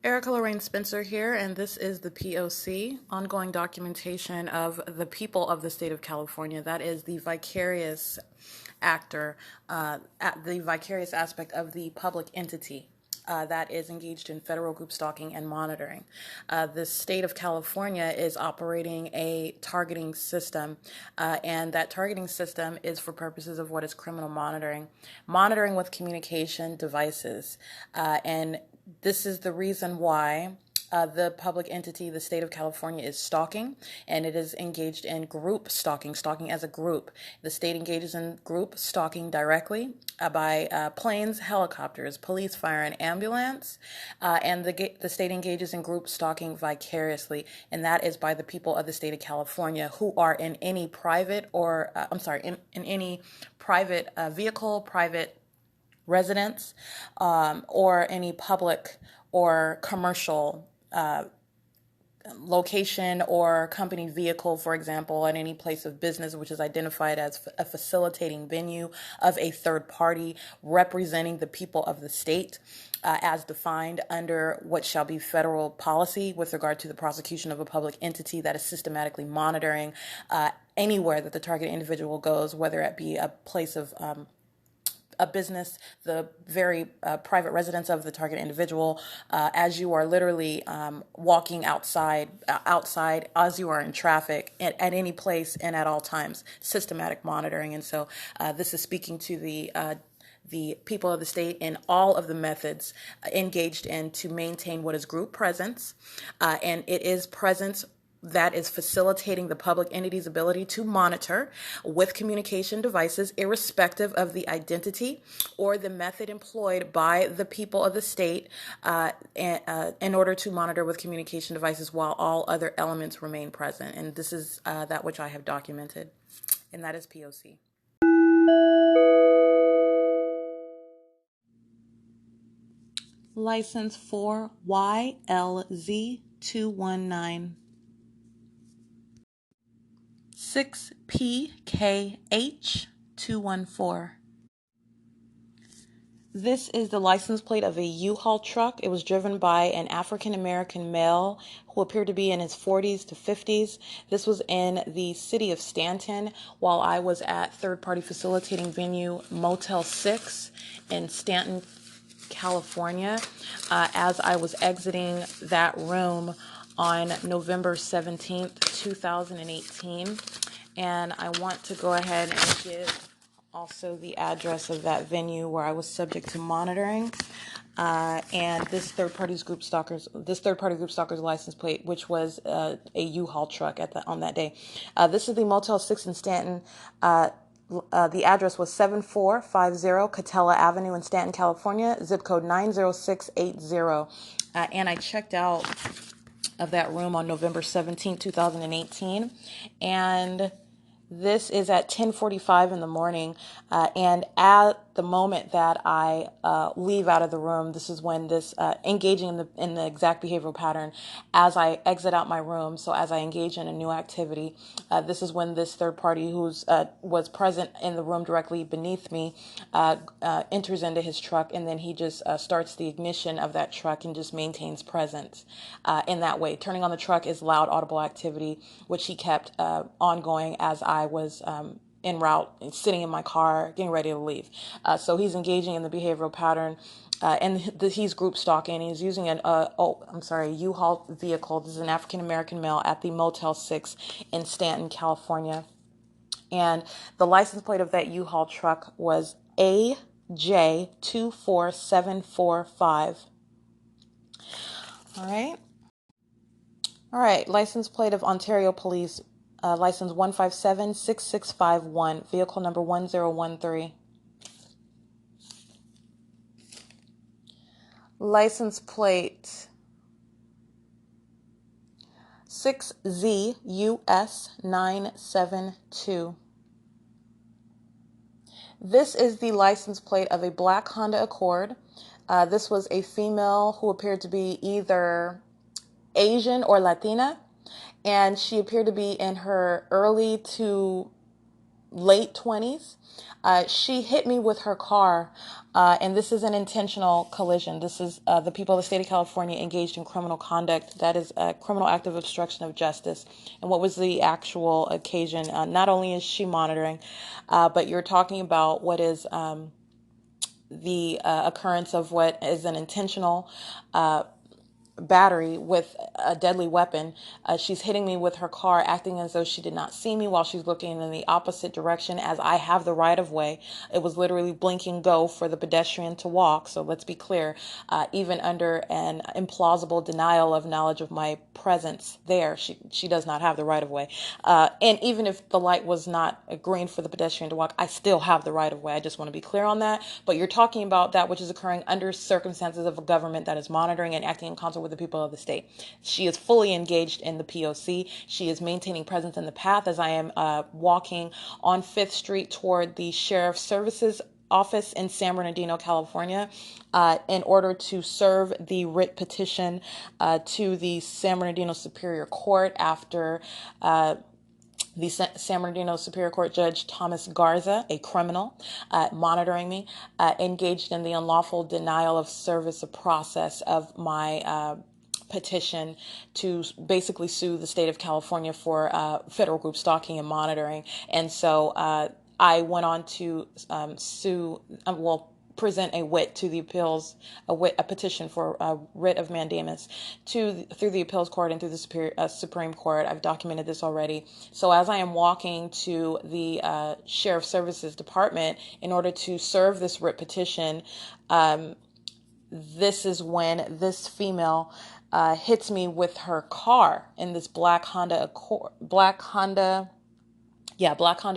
Erica Lorraine Spencer here, and this is the P.O.C, ongoing documentation of the people of the state of California. That is the vicarious actor, the vicarious aspect of the public entity. That is engaged in federal group stalking and monitoring. The state of California is operating a targeting system, and that targeting system is for purposes of what is criminal monitoring with communication devices. And this is the reason why the public entity, the state of California, is stalking, and it is engaged in group stalking as a group. The state engages in group stalking directly by planes, helicopters, police, fire, and ambulance, and the state engages in group stalking vicariously, and that is by the people of the state of California who are in any private or, in any private vehicle, private residence, or any public or commercial location or company vehicle, for example, at any place of business which is identified as a facilitating venue of a third party representing the people of the state, as defined under what shall be federal policy with regard to the prosecution of a public entity that is systematically monitoring anywhere that the target individual goes, whether it be a place of a business, the very private residence of the target individual, as you are literally walking outside as you are in traffic at any place and at all times, systematic monitoring. And so this is speaking to the people of the state in all of the methods engaged in to maintain what is group presence, and it is presence that is facilitating the public entity's ability to monitor with communication devices, irrespective of the identity or the method employed by the people of the state, in order to monitor with communication devices while all other elements remain present. And this is that which I have documented, and that is P.O.C. License for YLZ219. 6PKH214. This is the license plate of a U-Haul truck. It was driven by an African-American male who appeared to be in his 40s to 50s. This was in the city of Stanton while I was at third-party facilitating venue Motel 6 in Stanton, California, as I was exiting that room on November 17th, 2018. And I want to go ahead and give also the address of that venue where I was subject to monitoring. And this third party group stalker's license plate, which was a U-Haul truck on that day. This is the Motel 6 in Stanton. The address was 7450 Catella Avenue in Stanton, California, zip code 90680. And I checked out of that room on November 17, 2018. And this is at 10:45 in the morning, and at the moment that I leave out of the room, this is when this engaging in the exact behavioral pattern as I exit out my room. So as I engage in a new activity, this is when this third party who's was present in the room directly beneath me enters into his truck, and then he just starts the ignition of that truck and just maintains presence in that way. Turning on the truck is loud, audible activity, which he kept ongoing as I was en route, sitting in my car, getting ready to leave. So he's engaging in the behavioral pattern, and he's group stalking. He's using a U-Haul vehicle. This is an African-American male at the Motel 6 in Stanton, California. And the license plate of that U-Haul truck was AJ24745. All right. License plate of Ontario Police, license 1576651, vehicle number 1013. License plate 6ZUS972. This is the license plate of a black Honda Accord. This was a female who appeared to be either Asian or Latina, and she appeared to be in her early to late 20s. She hit me with her car, and this is an intentional collision. This is the people of the state of California engaged in criminal conduct. That is a criminal act of obstruction of justice. And what was the actual occasion? Not only is she monitoring, but you're talking about what is the occurrence of what is an intentional battery with a deadly weapon. She's hitting me with her car, acting as though she did not see me while she's looking in the opposite direction as I have the right of way. It was literally blinking go for the pedestrian to walk. So let's be clear, even under an implausible denial of knowledge of my presence there, she does not have the right of way. And even if the light was not green for the pedestrian to walk, I still have the right of way. I just want to be clear on that. But you're talking about that which is occurring under circumstances of a government that is monitoring and acting in concert with the people of the state. She is fully engaged in the P.O.C. She is maintaining presence in the path as I am walking on 5th Street toward the Sheriff's Services office in San Bernardino, California, in order to serve the writ petition to the San Bernardino Superior Court after the San Bernardino Superior Court Judge Thomas Garza, a criminal, monitoring me, engaged in the unlawful denial of service of process of my petition to basically sue the state of California for federal group stalking and monitoring. And so I went on to present a writ to the appeals, a petition for a writ of mandamus through the appeals court and through the Supreme Court. I've documented this already. So as I am walking to the Sheriff Services Department in order to serve this writ petition, this is when this female hits me with her car in this black Honda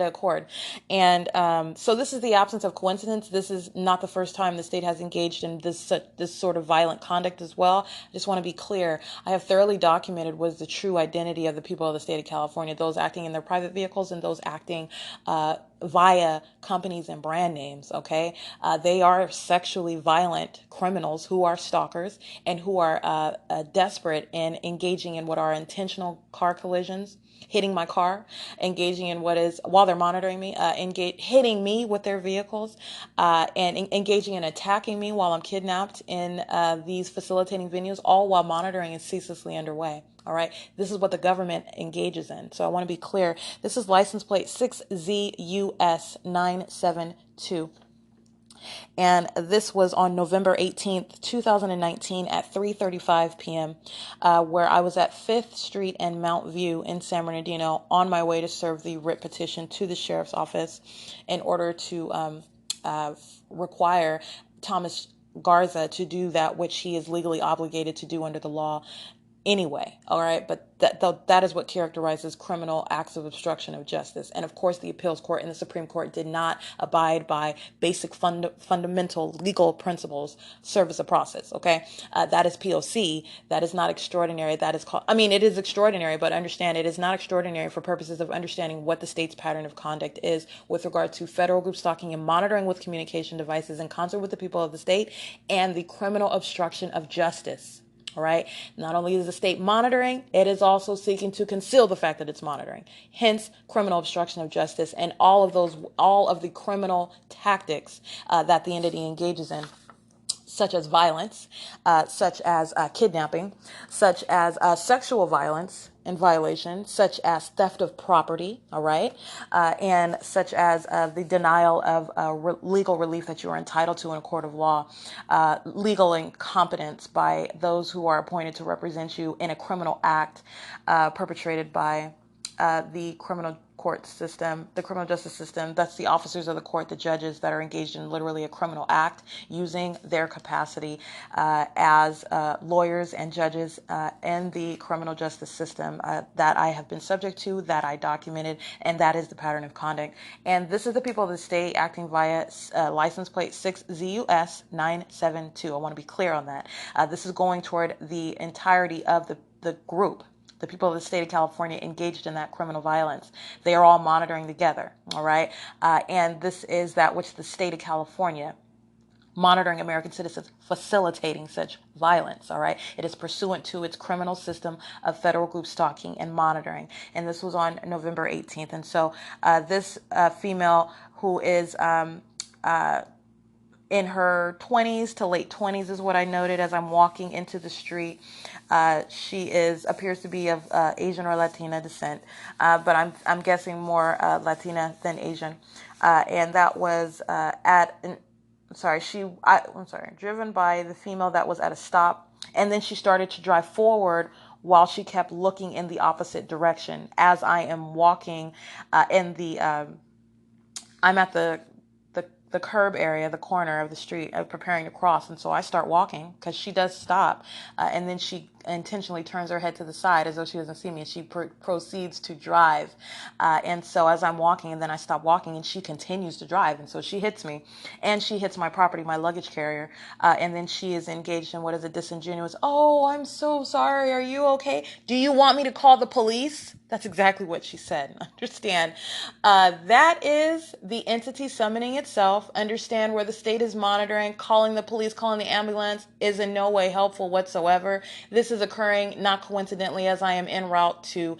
Accord. And so this is the absence of coincidence. This is not the first time the state has engaged in this sort of violent conduct as well. I just want to be clear. I have thoroughly documented what is the true identity of the people of the state of California, those acting in their private vehicles and those acting via companies and brand names, okay? They are sexually violent criminals who are stalkers and who are desperate in engaging in what are intentional car collisions, hitting my car, engaging in what is, while they're monitoring me, hitting me with their vehicles, and engaging in attacking me while I'm kidnapped in these facilitating venues, all while monitoring is ceaselessly underway. All right. This is what the government engages in. So I want to be clear. This is license plate 6ZUS 972. And this was on November 18th, 2019 at 3:35 p.m., where I was at 5th Street and Mount View in San Bernardino on my way to serve the writ petition to the sheriff's office in order to require Thomas Garza to do that which he is legally obligated to do under the law anyway. All right. But that is what characterizes criminal acts of obstruction of justice. And of course, the appeals court and the Supreme Court did not abide by basic fundamental legal principles, service of process. Okay. That is P.O.C. That is not extraordinary. That is called, I mean, it is extraordinary, but understand it is not extraordinary for purposes of understanding what the state's pattern of conduct is with regard to federal group stalking and monitoring with communication devices in concert with the people of the state and the criminal obstruction of justice. All right. Not only is the state monitoring, it is also seeking to conceal the fact that it's monitoring. Hence, criminal obstruction of justice and all of the criminal tactics that the entity engages in, such as violence, such as kidnapping, such as sexual violence in violation, such as theft of property, all right, and such as the denial of legal relief that you are entitled to in a court of law, legal incompetence by those who are appointed to represent you in a criminal act perpetrated by the criminal court system, the criminal justice system. That's the officers of the court, the judges that are engaged in literally a criminal act using their capacity as lawyers and judges in the criminal justice system that I have been subject to, that I documented, and that is the pattern of conduct. And this is the people of the state acting via license plate 6ZUS 972. I want to be clear on that. This is going toward the entirety of the group, the people of the state of California engaged in that criminal violence. They are all monitoring together, all right? And this is that which the state of California monitoring American citizens, facilitating such violence. All right. It is pursuant to its criminal system of federal group stalking and monitoring. And this was on November 18th. And so this female who is in her 20s to late 20s is what I noted as I'm walking into the street. She appears to be of Asian or Latina descent, but I'm guessing more Latina than Asian. And that was driven by the female that was at a stop, and then she started to drive forward while she kept looking in the opposite direction. As I am walking I'm at the curb area, the corner of the street, preparing to cross. And so I start walking because she does stop. And then she intentionally turns her head to the side as though she doesn't see me. And she proceeds to drive. And so as I'm walking, and then I stop walking, and she continues to drive. And so she hits me, and she hits my property, my luggage carrier. And then she is engaged in what is a disingenuous, "Oh, I'm so sorry. Are you okay? Do you want me to call the police?" That's exactly what she said. Understand, that is the entity summoning itself. Understand where the state is monitoring, calling the police, calling the ambulance is in no way helpful whatsoever. This is occurring not coincidentally as I am en route to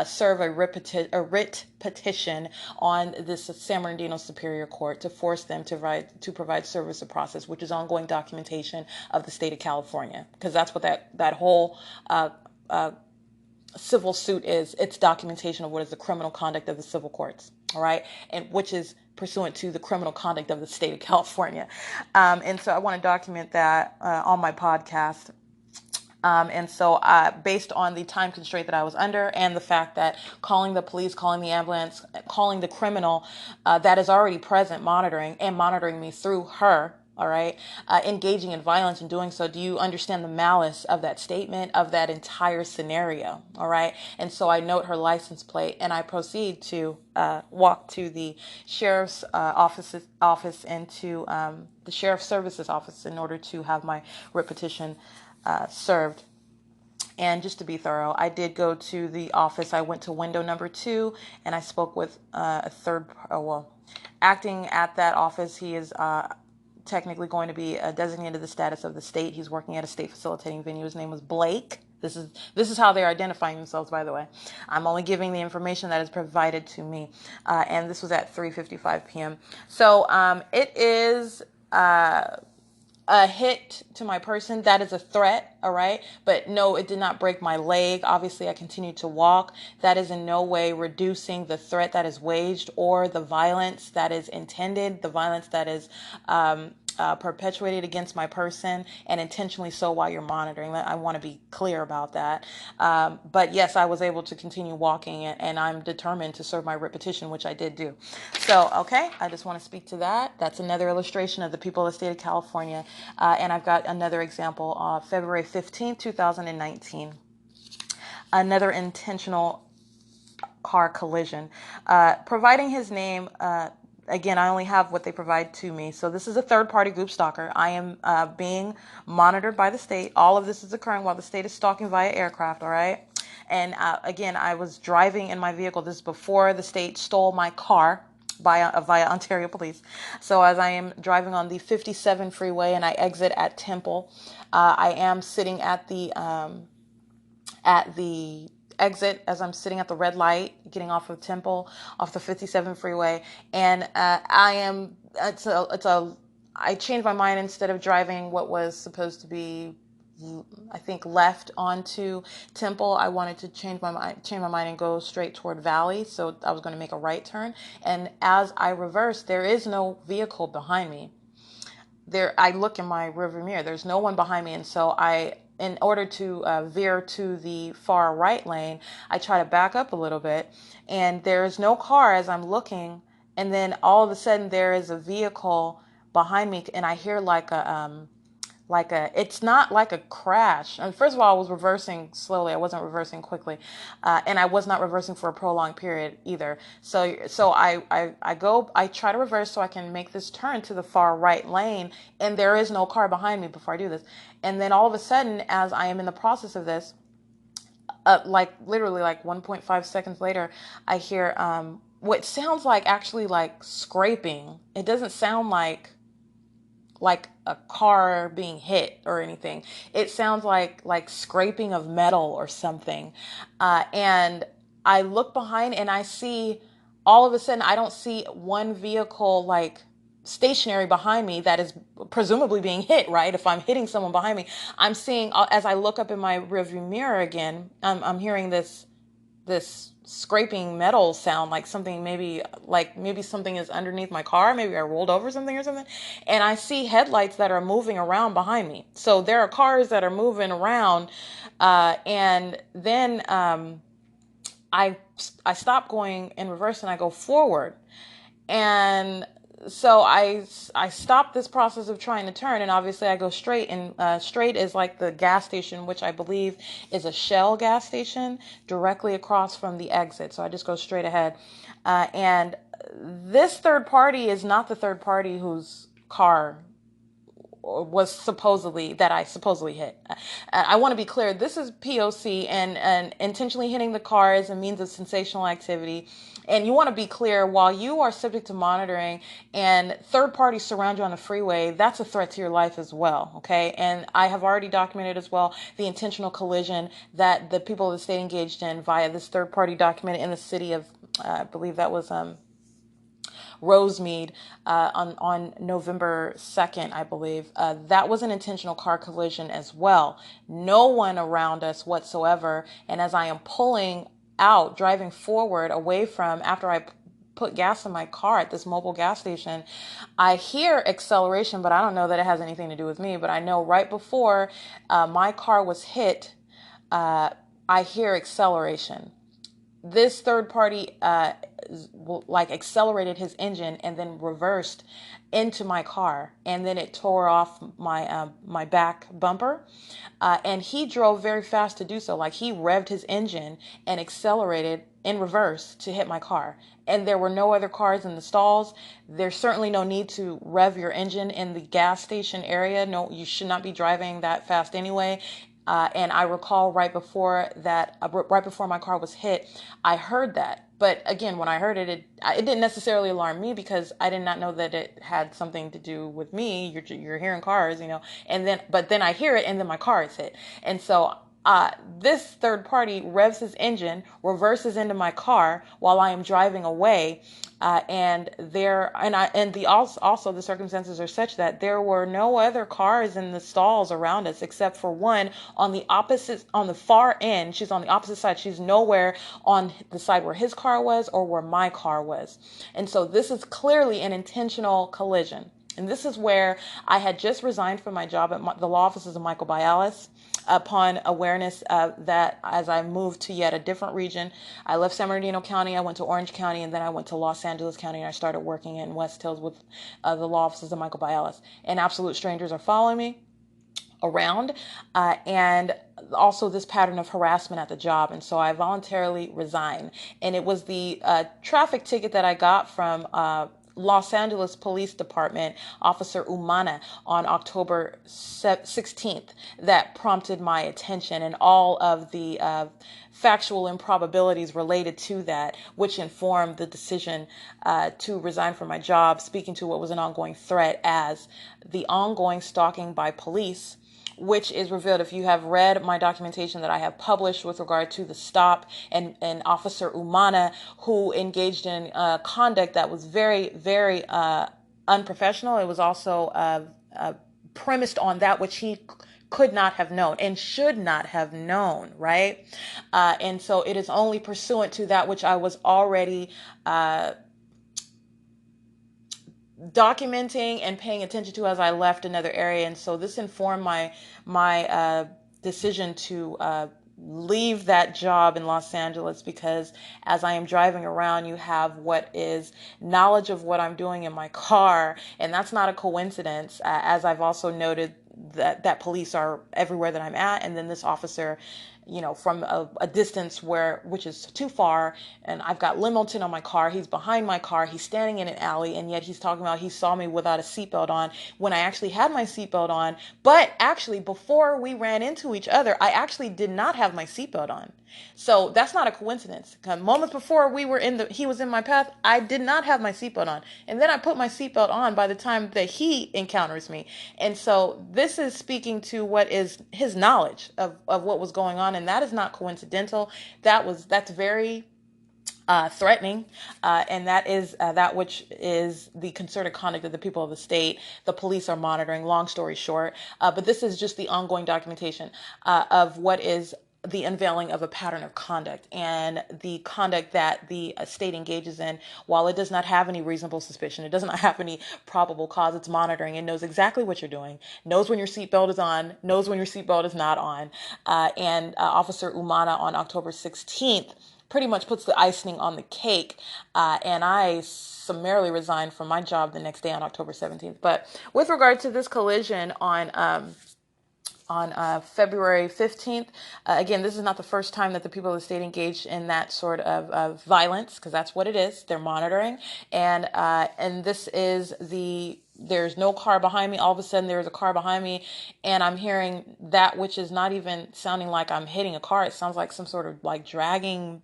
serve a writ petition on this San Bernardino Superior Court to force them to provide service of process, which is ongoing documentation of the state of California, because that's what that whole civil suit is. It's documentation of what is the criminal conduct of the civil courts, all right, and which is pursuant to the criminal conduct of the state of California. And so I want to document that on my podcast. And so based on the time constraint that I was under, and the fact that calling the police, calling the ambulance, calling the criminal that is already present, monitoring me through her, all right, engaging in violence and doing so. Do you understand the malice of that statement, of that entire scenario? All right. And so I note her license plate, and I proceed to walk to the sheriff's office and to the sheriff's services office in order to have my writ petition served. And just to be thorough, I did go to the office. I went to window number 2, and I spoke with acting at that office. He is technically going to be designated the status of the state. He's working at a state facilitating venue. His name was Blake. This is how they're identifying themselves, by the way. I'm only giving the information that is provided to me. And this was at 3:55 p.m. So it is a hit to my person. That is a threat, all right? But no, it did not break my leg. Obviously, I continued to walk. That is in no way reducing the threat that is waged or the violence that is intended, the violence that is perpetuated against my person, and intentionally so while you're monitoring. I want to be clear about that. But yes, I was able to continue walking, and I'm determined to serve my writ petition, which I did do. So, okay, I just want to speak to that. That's another illustration of the people of the state of California. And I've got another example, February 15th, 2019. Another intentional car collision. Providing his name, again, I only have what they provide to me. So this is a third-party group stalker. I am being monitored by the state. All of this is occurring while the state is stalking via aircraft, all right? And again, I was driving in my vehicle. This is before the state stole my car via Ontario Police. So as I am driving on the 57 freeway and I exit at Temple, I am sitting at the exit as I'm sitting at the red light, getting off of Temple, off the 57 freeway, and I changed my mind. Instead of driving what was supposed to be, I think, left onto Temple, I wanted to change my mind and go straight toward Valley. So I was going to make a right turn, and as I reversed, there is no vehicle behind me. I look in my rearview mirror. There's no one behind me, and so in order to veer to the far right lane, I try to back up a little bit, and there's no car as I'm looking, and then all of a sudden there is a vehicle behind me, and I hear it's not like a crash. And first of all, I was reversing slowly. I wasn't reversing quickly. And I was not reversing for a prolonged period either. So I try to reverse so I can make this turn to the far right lane. And there is no car behind me before I do this. And then all of a sudden, as I am in the process of this, literally 1.5 seconds later, I hear what sounds like actually like scraping. It doesn't sound like a car being hit or anything. It sounds like scraping of metal or something. And I look behind and I see, all of a sudden, I don't see one vehicle like stationary behind me that is presumably being hit, right? If I'm hitting someone behind me, I'm seeing, as I look up in my rearview mirror again, I'm hearing this scraping metal sound, like something, maybe something is underneath my car, maybe I rolled over something or something, and I see headlights that are moving around behind me. So there are cars that are moving around, and then I I stop going in reverse and I go forward. And so I stop this process of trying to turn, and obviously I go straight, and straight is like the gas station, which I believe is a Shell gas station directly across from the exit. So I just go straight ahead. And this third party is not the third party whose car was supposedly that I supposedly hit. I want to be clear. This is P.O.C. and intentionally hitting the car is a means of sensational activity. And you want to be clear, while you are subject to monitoring and third parties surround you on the freeway, that's a threat to your life as well. Okay. And I have already documented as well the intentional collision that the people of the state engaged in via this third party documented in the city of, I believe that was, Rosemead, on November 2nd, I believe. That was an intentional car collision as well. No one around us whatsoever. And as I am pulling out, driving forward away from, after I put gas in my car at this mobile gas station, I hear acceleration, but I don't know that it has anything to do with me. But I know right before my car was hit, I hear acceleration. This third party accelerated his engine and then reversed into my car, and then it tore off my back bumper, and he drove very fast to do so. Like, he revved his engine and accelerated in reverse to hit my car, and there were no other cars in the stalls. There's certainly no need to rev your engine in the gas station area. No, you should not be driving that fast anyway. And I recall right before my car was hit, I heard that. But again, when I heard it, it didn't necessarily alarm me because I did not know that it had something to do with me. You're hearing cars, but then I hear it, and then my car is hit. And so this third party revs his engine, reverses into my car while I am driving away. Also the circumstances are such that there were no other cars in the stalls around us except for one on the far end. She's on the opposite side. She's nowhere on the side where his car was or where my car was. And so this is clearly an intentional collision. And this is where I had just resigned from my job at the law offices of Michael Bialis upon awareness that as I moved to yet a different region. I left San Bernardino County, I went to Orange County, and then I went to Los Angeles County, and I started working in West Hills with the law offices of Michael Bialis. And absolute strangers are following me around, and also this pattern of harassment at the job. And so I voluntarily resigned. And it was the traffic ticket that I got from Los Angeles Police Department Officer Umana on October 16th that prompted my attention, and all of the factual improbabilities related to that, which informed the decision to resign from my job, speaking to what was an ongoing threat as the ongoing stalking by police, which is revealed if you have read my documentation that I have published with regard to the stop and Officer Umana, who engaged in conduct that was very, very unprofessional. It was also premised on that which he could not have known and should not have known, right? And so it is only pursuant to that which I was already documenting and paying attention to as I left another area. And so this informed my decision to leave that job in Los Angeles, because as I am driving around, you have what is knowledge of what I'm doing in my car. And that's not a coincidence, as I've also noted that police are everywhere that I'm at. And then this officer from a distance which is too far. And I've got Littleton on my car. He's behind my car. He's standing in an alley. And yet he's talking about he saw me without a seatbelt on when I actually had my seatbelt on. But actually, before we ran into each other, I actually did not have my seatbelt on. So that's not a coincidence. Moments before he was in my path, I did not have my seatbelt on. And then I put my seatbelt on by the time that he encounters me. And so this is speaking to what is his knowledge of what was going on. And that is not coincidental. That's very threatening, and that is that which is the concerted conduct of the people of the state. The police are monitoring, long story short. But this is just the ongoing documentation of what is the unveiling of a pattern of conduct, and the conduct that the state engages in, while it does not have any reasonable suspicion, it does not have any probable cause, it's monitoring and knows exactly what you're doing, knows when your seatbelt is on, knows when your seatbelt is not on. And Officer Umana on October 16th pretty much puts the icing on the cake. And I summarily resigned from my job the next day on October 17th. But with regard to this collision on February 15th. Again, this is not the first time that the people of the state engaged in that sort of violence, because that's what it is. They're monitoring. And this is there's no car behind me. All of a sudden, there's a car behind me, and I'm hearing that which is not even sounding like I'm hitting a car. It sounds like some sort of like dragging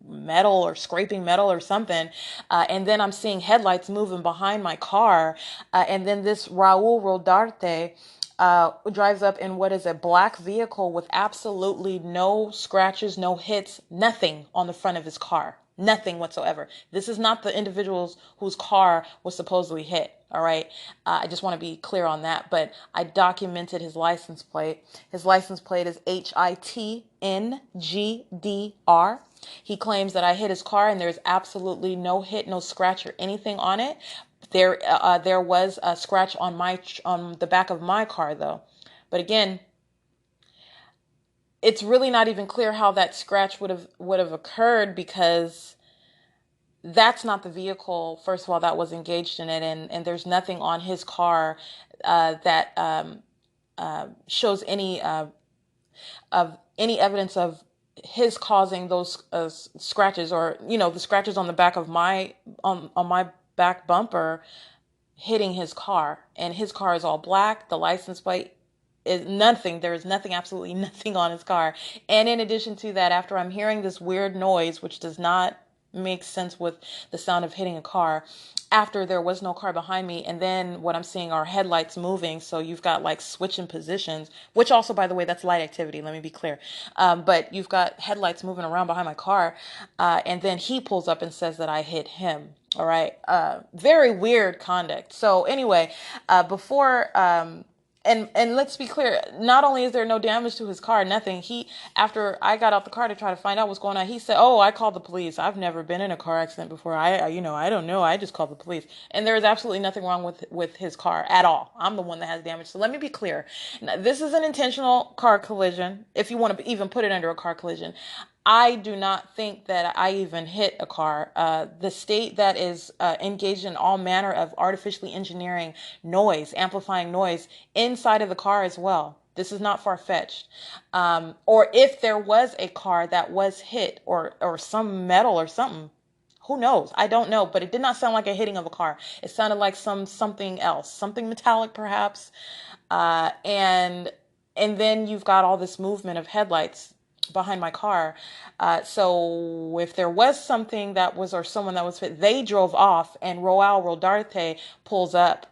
metal or scraping metal or something. And then I'm seeing headlights moving behind my car. And then this Raul Rodarte drives up in what is a black vehicle with absolutely no scratches, no hits, nothing on the front of his car. Nothing whatsoever. This is not the individuals whose car was supposedly hit. All right. I just want to be clear on that. But I documented his license plate. His license plate is HITNGDR. He claims that I hit his car and there's absolutely no hit, no scratch or anything on it. There was a scratch on the back of my car though. But again, it's really not even clear how that scratch would have occurred, because that's not the vehicle, first of all, that was engaged in it, and there's nothing on his car that shows any evidence of his causing those scratches, or the scratches on the back of my on my back bumper hitting his car. And his car is all black. The license plate is nothing. There is nothing, absolutely nothing on his car. And in addition to that, after I'm hearing this weird noise, which does not make sense with the sound of hitting a car, after there was no car behind me, and then what I'm seeing are headlights moving. So you've got like switching positions, which also, by the way, that's light activity. Let me be clear. But you've got headlights moving around behind my car. And then he pulls up and says that I hit him. All right. Very weird conduct. So anyway, and let's be clear, not only is there no damage to his car, nothing. After I got out the car to try to find out what's going on, he said, "Oh, I called the police. I've never been in a car accident before. I don't know. I just called the police." And there is absolutely nothing wrong with his car at all. I'm the one that has damage. So let me be clear. Now, this is an intentional car collision, if you want to even put it under a car collision. I do not think that I even hit a car. The state that is engaged in all manner of artificially engineering noise, amplifying noise inside of the car as well. This is not far-fetched. Or if there was a car that was hit, or some metal or something, who knows? I don't know, but it did not sound like a hitting of a car. It sounded like something else, something metallic perhaps. And then you've got all this movement of headlights behind my car. So if there was something that was, or someone that was fit, they drove off, and Roal Rodarte pulls up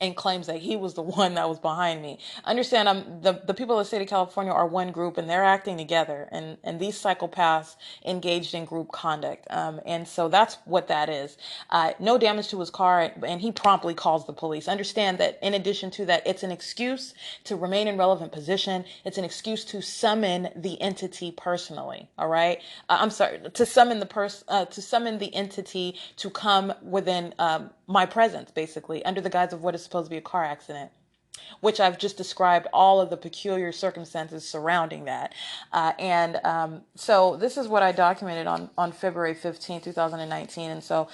and claims that he was the one that was behind me. Understand, the people of the state of California are one group, and they're acting together, and these psychopaths engaged in group conduct. And so that's what that is. No damage to his car, and he promptly calls the police. Understand that in addition to that, it's an excuse to remain in relevant position. It's an excuse to summon the entity personally. All right. I'm sorry, to summon the entity to come within my presence, basically, under the guise of what is supposed to be a car accident. which I've just described all of the peculiar circumstances surrounding that. So this is what I documented on February 15th, 2019. And so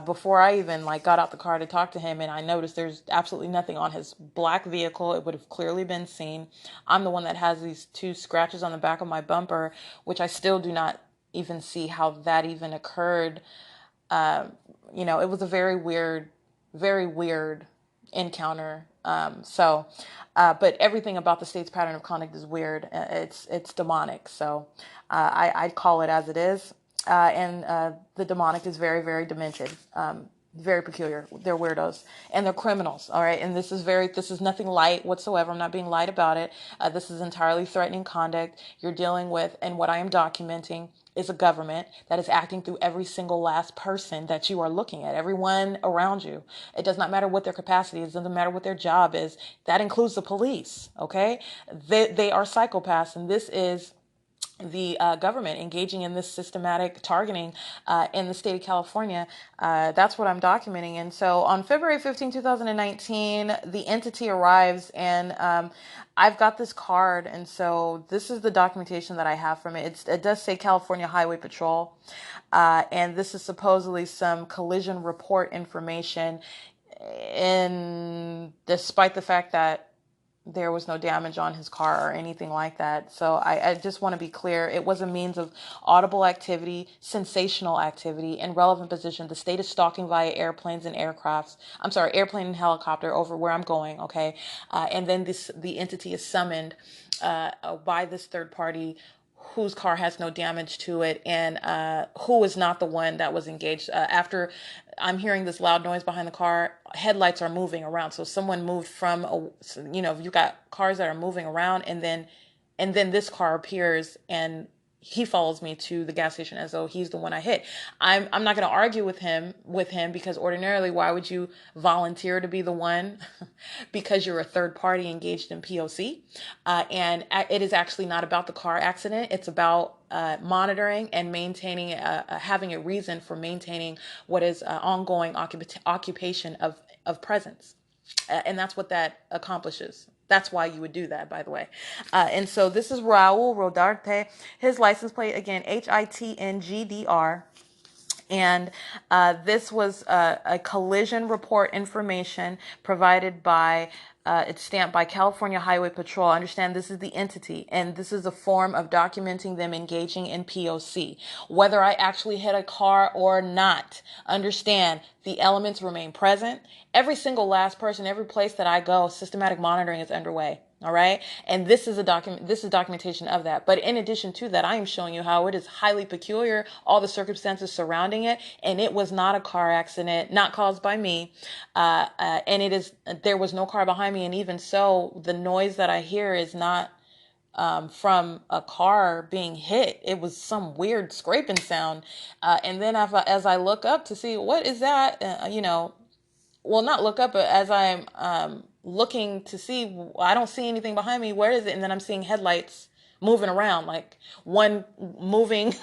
before I even like got out the car to talk to him, and I noticed there's absolutely nothing on his black vehicle, it would have clearly been seen. I'm the one that has these 2 scratches on the back of my bumper, which I still do not even see how that even occurred. It was a very weird encounter. But everything about the state's pattern of conduct is weird. It's demonic. So I'd call it as it is. The demonic is very, very demented. Very peculiar. They're weirdos and they're criminals. All right. And this is nothing light whatsoever. I'm not being light about it. This is entirely threatening conduct you're dealing with. And what I am documenting is a government that is acting through every single last person that you are looking at, everyone around you. It does not matter what their capacity is. It doesn't matter what their job is. That includes the police. Okay. They are psychopaths. And this is the government engaging in this systematic targeting in the state of California. That's what I'm documenting. And so on February 15, 2019, the entity arrives and I've got this card. And so this is the documentation that I have from it. It does say California Highway Patrol. And this is supposedly some collision report information. And despite the fact that there was no damage on his car or anything like that. So I just want to be clear. It was a means of audible activity, sensational activity, and relevant position. The state is stalking via airplanes and aircrafts. I'm sorry, airplane and helicopter over where I'm going. Okay. And then the entity is summoned by this third party whose car has no damage to it and who is not the one that was engaged. After I'm hearing this loud noise behind the car, headlights are moving around. So someone moved you've got cars that are moving around and then this car appears and he follows me to the gas station as though he's the one I hit. I'm not going to argue with him because ordinarily, why would you volunteer to be the one? Because you're a third party engaged in P.O.C. And it is actually not about the car accident. It's about monitoring and maintaining, having a reason for maintaining what is ongoing occupation of presence. And that's what that accomplishes. That's why you would do that, by the way. And so this is Raul Rodarte. His license plate, again, HITNGDR. And this was a collision report information provided by, it's stamped by California Highway Patrol. Understand this is the entity, and this is a form of documenting them engaging in P.O.C. Whether I actually hit a car or not, understand the elements remain present. Every single last person, every place that I go, systematic monitoring is underway. All right. And this is documentation of that. But in addition to that, I am showing you how it is highly peculiar, all the circumstances surrounding it. And it was not a car accident, not caused by me. And there was no car behind me. And even so, the noise that I hear is not from a car being hit. It was some weird scraping sound. And then as I look up to see what is that, well, not look up, but as I'm looking to see, I don't see anything behind me. Where is it? And then I'm seeing headlights moving around, like one moving,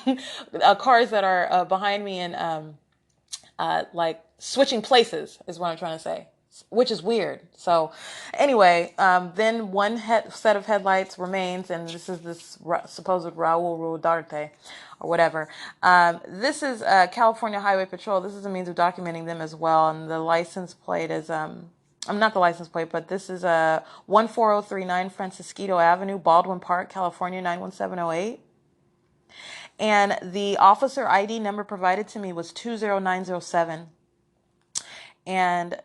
cars that are behind me and like switching places is what I'm trying to say, which is weird. So anyway, then one set of headlights remains, and this is this supposed Raul Rodarte or whatever. This is California Highway Patrol. This is a means of documenting them as well. And the license plate is, I'm not the license plate, but this is 14039 Francisquito Avenue, Baldwin Park, California, 91708. And the officer ID number provided to me was 20907. And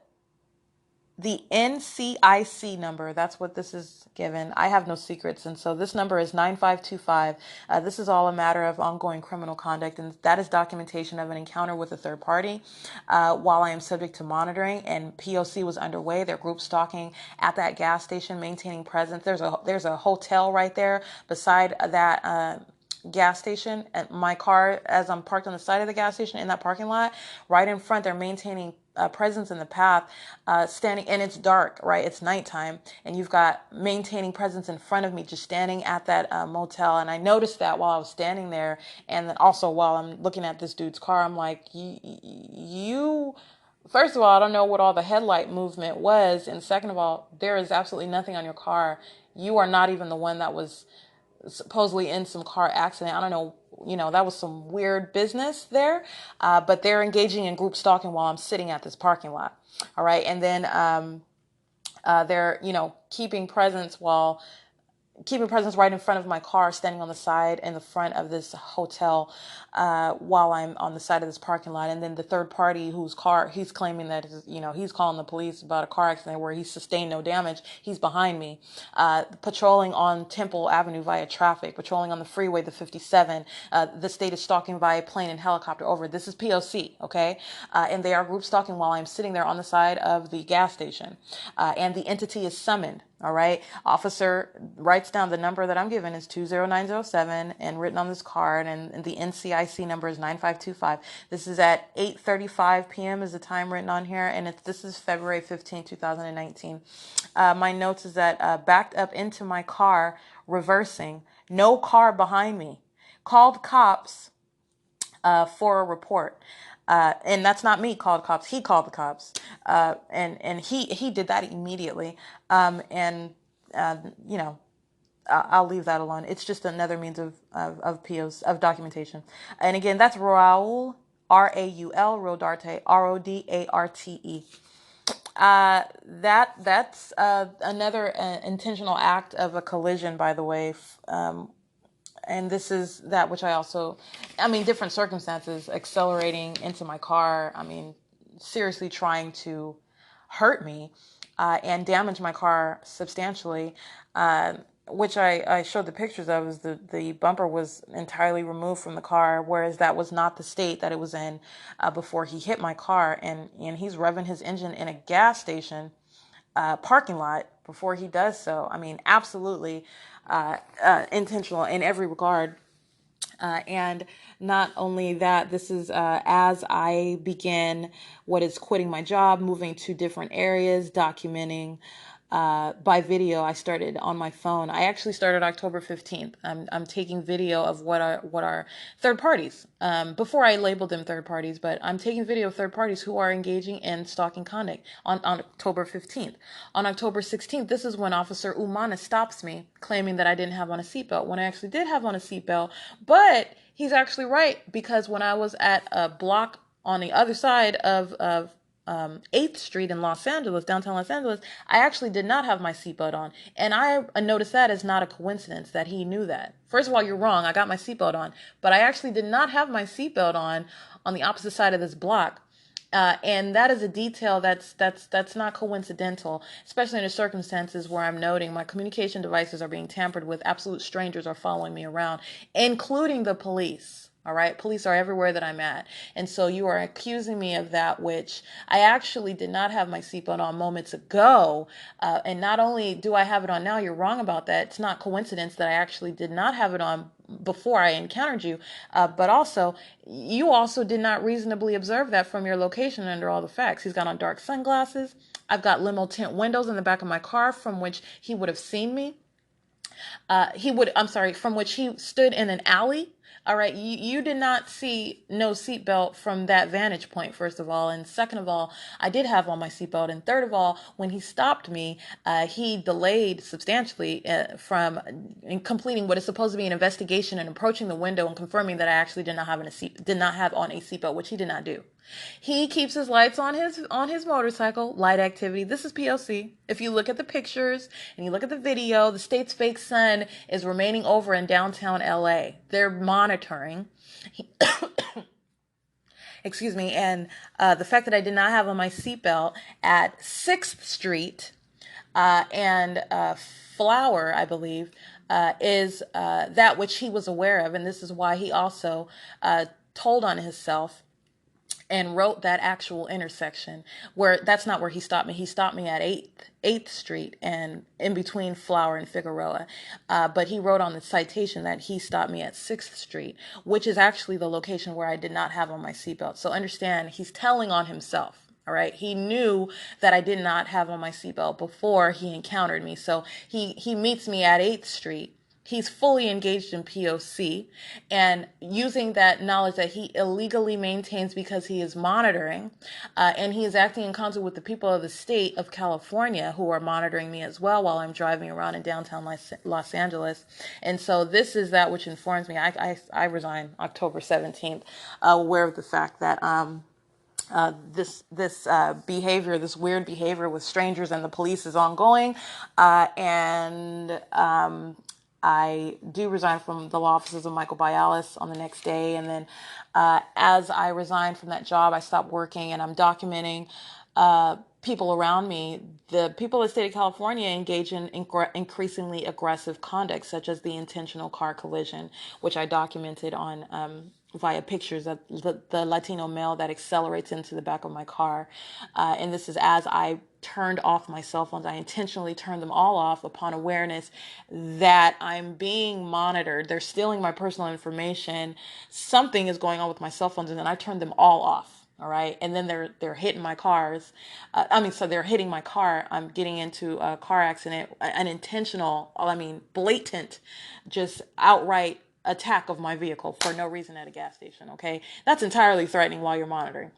the NCIC number, that's what this is given. I have no secrets. And so this number is 9525. This is all a matter of ongoing criminal conduct. And that is documentation of an encounter with a third party while I am subject to monitoring. And P.O.C. was underway. They're group stalking at that gas station, maintaining presence. There's a hotel right there beside that gas station. And my car, as I'm parked on the side of the gas station in that parking lot, right in front, they're maintaining presence in the path, standing, and it's dark, right? It's nighttime, and you've got maintaining presence in front of me, just standing at that motel. And I noticed that while I was standing there, and then also while I'm looking at this dude's car, I'm like, you First of all, I don't know what all the headlight movement was. And second of all, there is absolutely nothing on your car. You are not even the one that was supposedly in some car accident. I don't know, that was some weird business there. But they're engaging in group stalking while I'm sitting at this parking lot. All right. And then they're, keeping presence right in front of my car, standing on the side in the front of this hotel while I'm on the side of this parking lot. And then the third party whose car he's claiming that he's calling the police about a car accident where he sustained no damage. He's behind me, patrolling on Temple Avenue via traffic, patrolling on the freeway, the 57. The state is stalking via plane and helicopter. Over. This is P.O.C. Okay, and they are group stalking while I'm sitting there on the side of the gas station, and the entity is summoned. All right. Officer writes down the number that I'm given is 20907 and written on this card, and the NCIC number is 9525. This is at 8:35 p.m. is the time written on here, and this is February 15, 2019. My notes is that backed up into my car, reversing, no car behind me. Called cops for a report. And that's not me called cops. He called the cops. And he did that immediately. And I'll leave that alone. It's just another means of POs, of documentation. And again, that's Raul, R-A-U-L, Rodarte, R-O-D-A-R-T-E. That's another intentional act of a collision, by the way. And this is that which different circumstances, accelerating into my car. Seriously trying to hurt me and damage my car substantially, which I showed the pictures of. Is the bumper was entirely removed from the car, whereas that was not the state that it was in before he hit my car. And he's revving his engine in a gas station parking lot before he does so. Absolutely intentional in every regard. And not only that, this is as I begin what is quitting my job, moving to different areas, documenting by video. I started on my phone. I actually started October 15th. I'm taking video of what are third parties. Before I labeled them third parties, but I'm taking video of third parties who are engaging in stalking conduct on October 15th. On October 16th, this is when Officer Umana stops me, claiming that I didn't have on a seatbelt when I actually did have on a seatbelt. But he's actually right, because when I was at a block on the other side of 8th Street in Los Angeles, downtown Los Angeles, I actually did not have my seatbelt on. And I noticed that as not a coincidence that he knew that. First of all, you're wrong. I got my seatbelt on, but I actually did not have my seatbelt on the opposite side of this block. And that is a detail that's not coincidental, especially in the circumstances where I'm noting my communication devices are being tampered with. Absolute strangers are following me around, including the police. All right. Police are everywhere that I'm at. And so you are accusing me of that, which I actually did not have my seatbelt on moments ago. And not only do I have it on now, you're wrong about that. It's not coincidence that I actually did not have it on before I encountered you. But also, you also did not reasonably observe that from your location under all the facts. He's got on dark sunglasses. I've got limo tint windows in the back of my car from which he would have seen me. From which he stood in an alley. All right, you did not see no seatbelt from that vantage point, first of all. And second of all, I did have on my seatbelt. And third of all, when he stopped me, he delayed substantially from completing what is supposed to be an investigation and approaching the window and confirming that I actually did not have on a seatbelt, which he did not do. He keeps his lights on his motorcycle, light activity. This is P.O.C. If you look at the pictures and you look at the video, the state's fake sun is remaining over in downtown L.A. They're monitoring. Excuse me. And the fact that I did not have on my seatbelt at 6th Street and Flower, I believe, is that which he was aware of. And this is why he also told on himself and wrote that actual intersection where that's not where he stopped me. He stopped me at 8th Street and in between Flower and Figueroa. But he wrote on the citation that he stopped me at 6th Street, which is actually the location where I did not have on my seatbelt. So understand, he's telling on himself. All right. He knew that I did not have on my seatbelt before he encountered me. So he meets me at 8th Street. He's fully engaged in P.O.C. and using that knowledge that he illegally maintains because he is monitoring, and he is acting in concert with the people of the state of California who are monitoring me as well while I'm driving around in downtown Los Angeles. And so this is that which informs me. I resign October 17th, aware of the fact that this behavior, this weird behavior with strangers and the police is ongoing, and I do resign from the law offices of Michael Bialis on the next day. And then as I resigned from that job, I stopped working and I'm documenting people around me. The people of the state of California engage in increasingly aggressive conduct, such as the intentional car collision, which I documented on via pictures of the Latino male that accelerates into the back of my car. And this is as I turned off my cell phones. I intentionally turned them all off upon awareness that I'm being monitored. They're stealing my personal information. Something is going on with my cell phones, and then I turned them all off. All right. And then they're hitting my cars. So they're hitting my car. I'm getting into a car accident, an intentional, blatant, just outright attack of my vehicle for no reason at a gas station. Okay. That's entirely threatening while you're monitoring.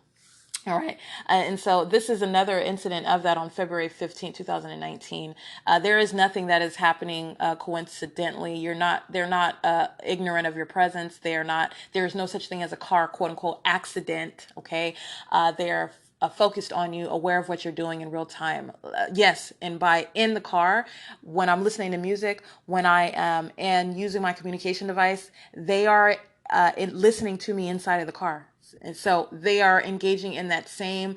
All right. And so this is another incident of that on February 15, 2019. There is nothing that is happening coincidentally. They're not ignorant of your presence. There's no such thing as a car, quote unquote, accident. Okay. They're focused on you, aware of what you're doing in real time. Yes. And by in the car, when I'm listening to music, when I am and using my communication device, they are listening to me inside of the car. And so they are engaging in that same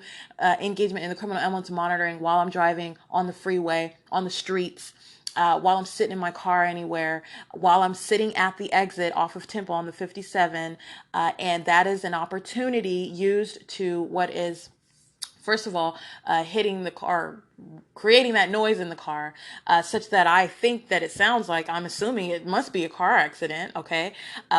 engagement in the criminal elements monitoring while I'm driving on the freeway, on the streets, while I'm sitting in my car anywhere, while I'm sitting at the exit off of Temple on the 57. And that is an opportunity used to what is, first of all, hitting the car, creating that noise in the car, such that I think that it sounds like, I'm assuming it must be a car accident, okay?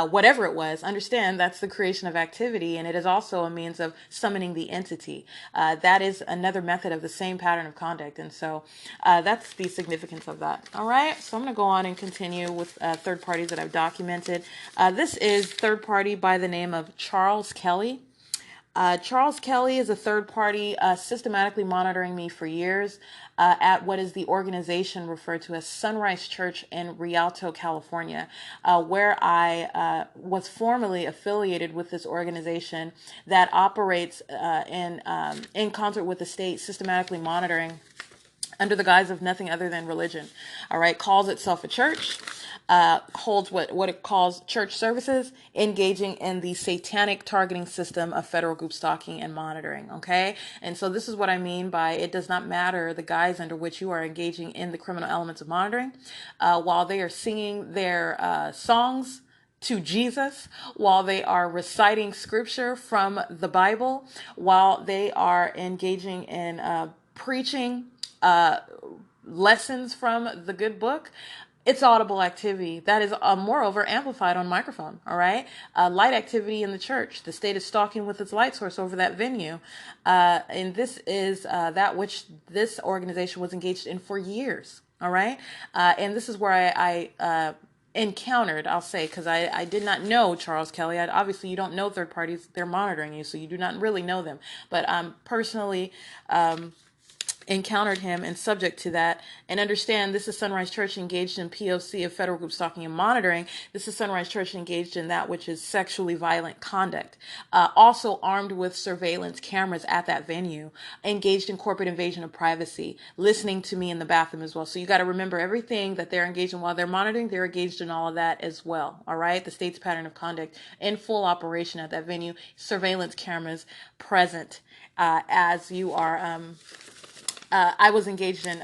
Whatever it was, understand that's the creation of activity, and it is also a means of summoning the entity. That is another method of the same pattern of conduct, and so that's the significance of that. All right, so I'm going to go on and continue with third parties that I've documented. This is third party by the name of Charles Kelly. Charles Kelly is a third party systematically monitoring me for years at what is the organization referred to as Sunrise Church in Rialto, California, where I was formerly affiliated with this organization that operates in concert with the state, systematically monitoring under the guise of nothing other than religion. All right, calls itself a church. Holds what it calls church services, engaging in the satanic targeting system of federal group stalking and monitoring. Okay. And so this is what I mean by it does not matter the guise under which you are engaging in the criminal elements of monitoring, while they are singing their songs to Jesus, while they are reciting scripture from the Bible, while they are engaging in preaching lessons from the good book. It's audible activity that is moreover amplified on microphone. All right. Light activity in the church. The state is stalking with its light source over that venue. And this is that which this organization was engaged in for years. All right. And this is where I encountered, I'll say, because I did not know Charles Kelly. Obviously, you don't know third parties. They're monitoring you, so you do not really know them. But personally, encountered him and subject to that, and understand this is Sunrise Church engaged in P.O.C. of federal group stalking and monitoring. This is Sunrise Church engaged in that which is sexually violent conduct, also armed with surveillance cameras at that venue, engaged in corporate invasion of privacy, listening to me in the bathroom as well. So you got to remember everything that they're engaged in while they're monitoring, they're engaged in all of that as well. All right. The state's pattern of conduct in full operation at that venue, surveillance cameras present as you are I was engaged in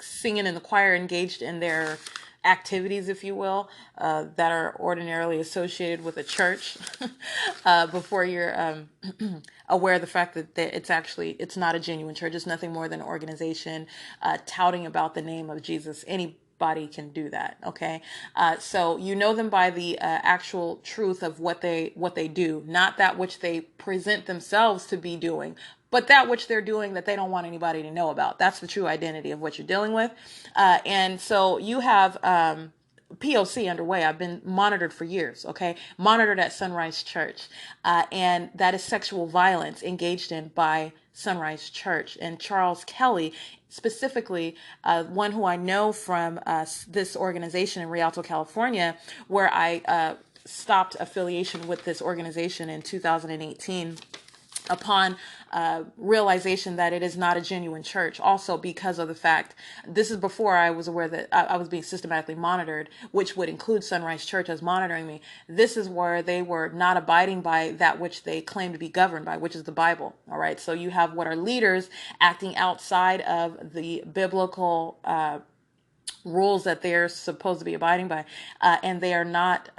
singing in the choir, engaged in their activities, if you will, that are ordinarily associated with a church. Before you're aware of the fact that it's not a genuine church. It's nothing more than an organization touting about the name of Jesus. Anybody can do that. Okay. So you know them by the actual truth of what they do, not that which they present themselves to be doing, but that which they're doing that they don't want anybody to know about. That's the true identity of what you're dealing with. And so you have P.O.C. underway. I've been monitored for years, okay? Monitored at Sunrise Church. And that is sexual violence engaged in by Sunrise Church. And Charles Kelly, specifically, one who I know from this organization in Rialto, California, where I stopped affiliation with this organization in 2018 upon realization that it is not a genuine church. Also, because of the fact, this is before I was aware that I was being systematically monitored, which would include Sunrise Church as monitoring me. This is where they were not abiding by that which they claim to be governed by, which is the Bible. All right. So you have what are leaders acting outside of the biblical rules that they're supposed to be abiding by, and they are not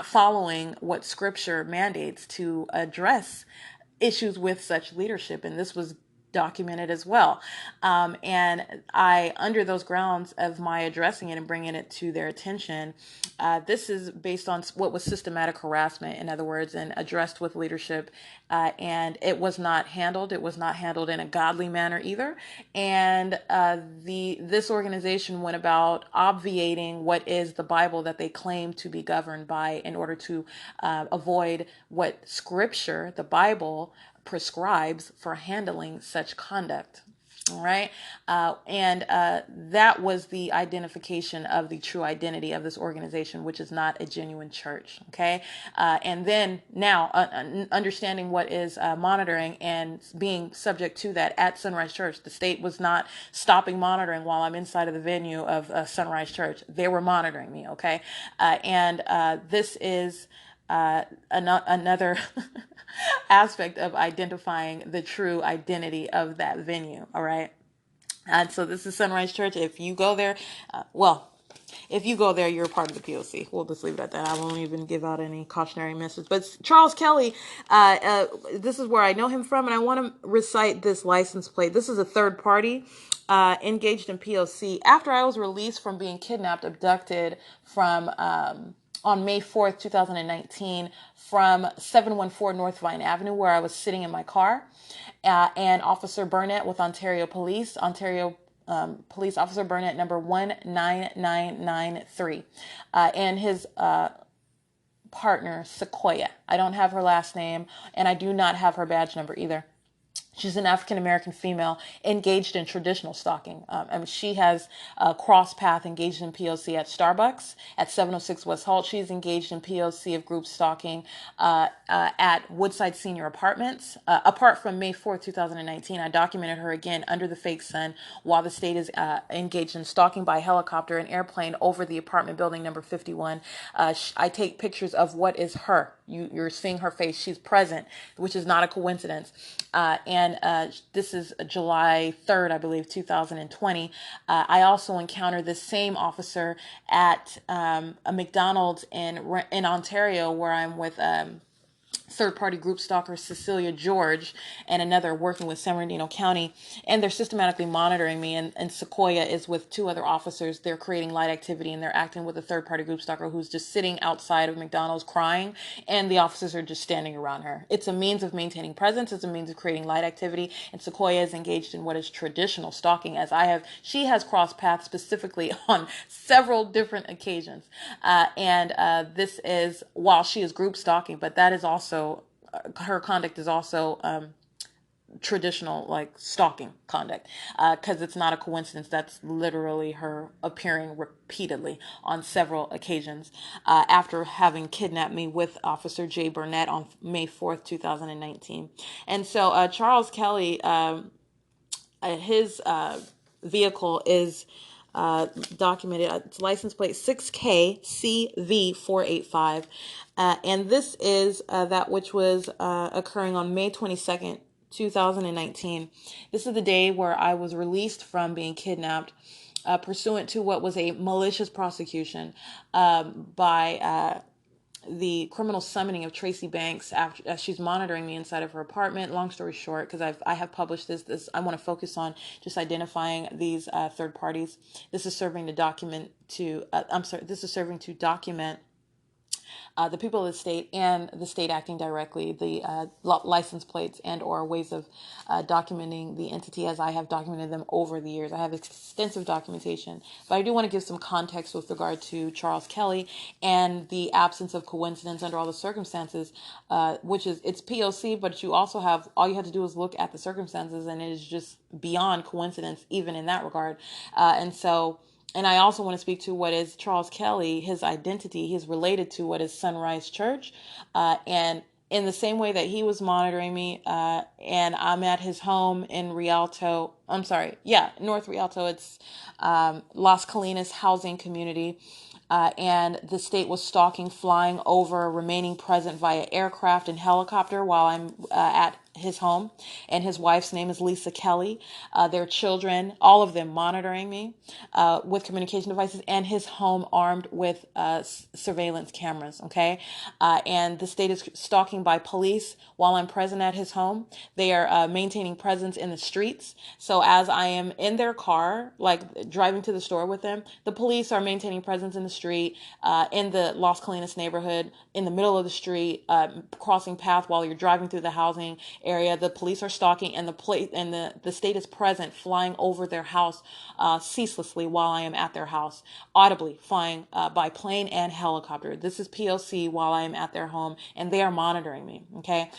following what Scripture mandates to address issues with such leadership. And this was documented as well. And I, under those grounds of my addressing it and bringing it to their attention, this is based on what was systematic harassment, in other words, and addressed with leadership. And it was not handled. It was not handled in a godly manner either. And this organization went about obviating what is the Bible that they claim to be governed by in order to avoid what Scripture, the Bible, prescribes for handling such conduct. All right. And that was the identification of the true identity of this organization, which is not a genuine church. Okay. And then now understanding what is monitoring and being subject to that at Sunrise Church. The state was not stopping monitoring while I'm inside of the venue of Sunrise Church. They were monitoring me. Okay. And this is another aspect of identifying the true identity of that venue. All right. And so this is Sunrise Church. If you go there, if you go there, you're a part of the P.O.C. We'll just leave it at that. I won't even give out any cautionary message. But Charles Kelly, this is where I know him from, and I want to recite this license plate. This is a third party engaged in P.O.C. After I was released from being kidnapped, abducted from on May 4th, 2019, from 714 North Vine Avenue, where I was sitting in my car, and Officer Burnett with Ontario Police, Police Officer Burnett number 19993, and his partner, Sequoia. I don't have her last name, and I do not have her badge number either. She's an African-American female engaged in traditional stalking. She has cross path engaged in P.O.C. at Starbucks at 706 West Holt. She's engaged in P.O.C. of group stalking at Woodside Senior Apartments. Apart from May 4th, 2019, I documented her again under the fake sun while the state is engaged in stalking by helicopter and airplane over the apartment building number 51. I take pictures of what is her. You're seeing her face. She's present, which is not a coincidence. And this is July 3rd, I believe, 2020. I also encountered this same officer at a McDonald's in Ontario, where I'm with third-party group stalker Cecilia George and another working with San Bernardino County, and they're systematically monitoring me, and Sequoia is with two other officers. They're creating light activity, and they're acting with a third-party group stalker who's just sitting outside of McDonald's crying, and the officers are just standing around her. It's a means of maintaining presence. It's a means of creating light activity, and Sequoia is engaged in what is traditional stalking, she has crossed paths specifically on several different occasions, and this is while she is group stalking, but that is also her conduct is also traditional, like stalking conduct, because it's not a coincidence. That's literally her appearing repeatedly on several occasions after having kidnapped me with Officer Jay Burnett on May 4th, 2019. And so Charles Kelly, his vehicle is documented. It's license plate 6KCV485. And this is that which was occurring on May 22nd, 2019. This is the day where I was released from being kidnapped pursuant to what was a malicious prosecution by the criminal summoning of Tracy Banks after she's monitoring me inside of her apartment. Long story short, because I have published this, I want to focus on just identifying these third parties. This is serving to document the people of the state and the state acting directly, the license plates and or ways of documenting the entity as I have documented them over the years. I have extensive documentation, but I do want to give some context with regard to Charles Kelly and the absence of coincidence under all the circumstances, which is, it's P.O.C, but you also have, all you have to do is look at the circumstances, and it is just beyond coincidence, even in that regard. And I also want to speak to what is Charles Kelly, his identity. He's related to what is Sunrise Church. And in the same way that he was monitoring me, and I'm at his home in Rialto, North Rialto, it's Las Colinas housing community. And the state was stalking, flying over, remaining present via aircraft and helicopter while I'm at his home. And his wife's name is Lisa Kelly. Their children, all of them monitoring me with communication devices, and his home armed with surveillance cameras. Okay. And the state is stalking by police while I'm present at his home. They are maintaining presence in the streets. So as I am in their car, like driving to the store with them, the police are maintaining presence in the street, in the Las Colinas neighborhood, in the middle of the street, crossing path while you're driving through the housing area. The police are stalking, and the state is present, flying over their house ceaselessly while I am at their house, audibly flying by plane and helicopter. This is P.O.C while I am at their home, and they are monitoring me. Okay,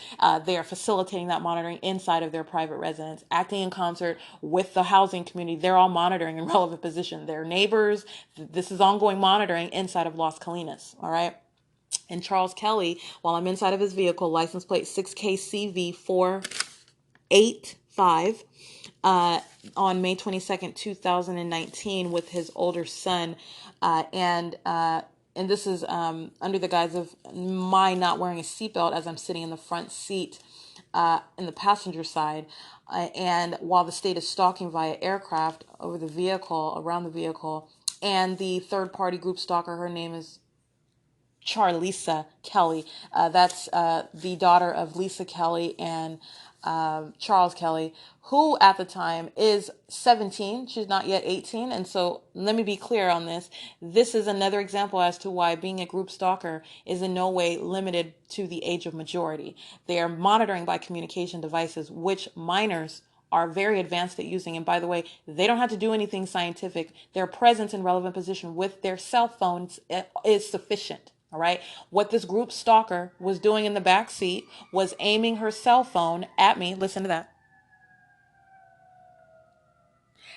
they are facilitating that monitoring inside of their private residence, acting in concert with the housing community. They're all monitoring in relevant position. Their neighbors. This is ongoing monitoring inside of Las Colinas. All right. And Charles Kelly, while I'm inside of his vehicle, license plate 6KCV485, on May 22nd, 2019, with his older son, and this is under the guise of my not wearing a seatbelt as I'm sitting in the front seat in the passenger side. And while the state is stalking via aircraft over the vehicle, around the vehicle, and the third party group stalker, her name is Charlisa Kelly. That's the daughter of Lisa Kelly and Charles Kelly, who at the time is 17. She's not yet 18. And so let me be clear on this. This is another example as to why being a group stalker is in no way limited to the age of majority. They are monitoring by communication devices, which minors are very advanced at using. And by the way, they don't have to do anything scientific. Their presence in relevant position with their cell phones is sufficient. All right. What this group stalker was doing in the back seat was aiming her cell phone at me. Listen to that.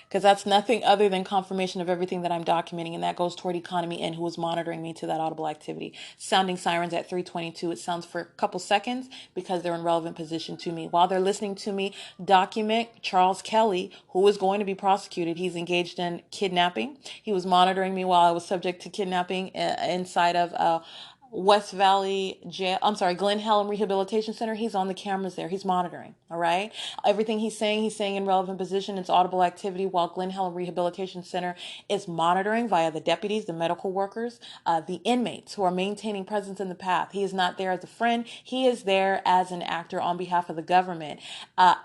Because that's nothing other than confirmation of everything that I'm documenting, and that goes toward Economy N, who was monitoring me to that audible activity. Sounding sirens at 3:22. It sounds for a couple seconds because they're in relevant position to me. While they're listening to me document Charles Kelly, who is going to be prosecuted. He's engaged in kidnapping. He was monitoring me while I was subject to kidnapping inside of West Valley Jail, Glen Helen Rehabilitation Center. He's on the cameras there. He's monitoring. All right. Everything he's saying in relevant position. It's audible activity while Glen Helen Rehabilitation Center is monitoring via the deputies, the medical workers, the inmates who are maintaining presence in the path. He is not there as a friend. He is there as an actor on behalf of the government,